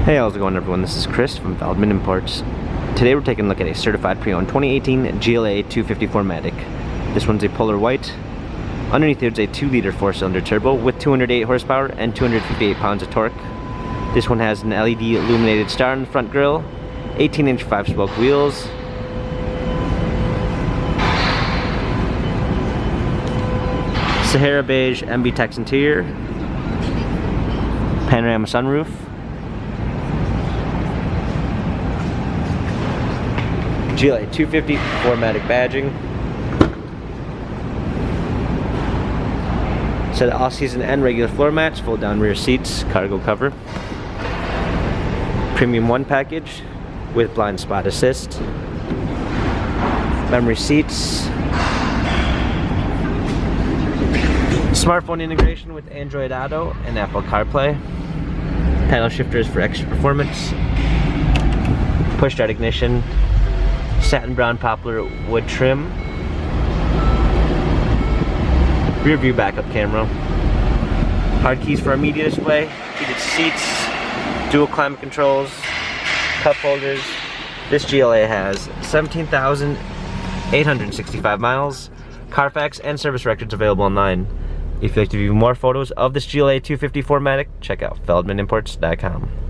Hey, how's it going everyone? This is Chris from Feldmann Imports. Today we're taking a look at a certified pre-owned 2018 GLA 250 4MATIC. This one's a polar white. Underneath there's a 2-liter 4-cylinder turbo with 208 horsepower and 258 pounds of torque. This one has an LED illuminated star in the front grille, 18-inch 5-spoke wheels, Sahara beige MB Tex interior, panorama sunroof, GLA 250 4MATIC badging, set of all-season and regular floor mats, fold-down rear seats, cargo cover, premium 1 package with blind spot assist, memory seats, smartphone integration with Android Auto and Apple CarPlay, paddle shifters for extra performance, push-start ignition, satin brown poplar wood trim, rear view backup camera, hard keys for our media display, heated seats, dual climate controls, cup holders. This GLA has 17,865 miles, Carfax and service records available online. If you'd like to view more photos of this GLA 250 4MATIC, check out feldmanimports.com.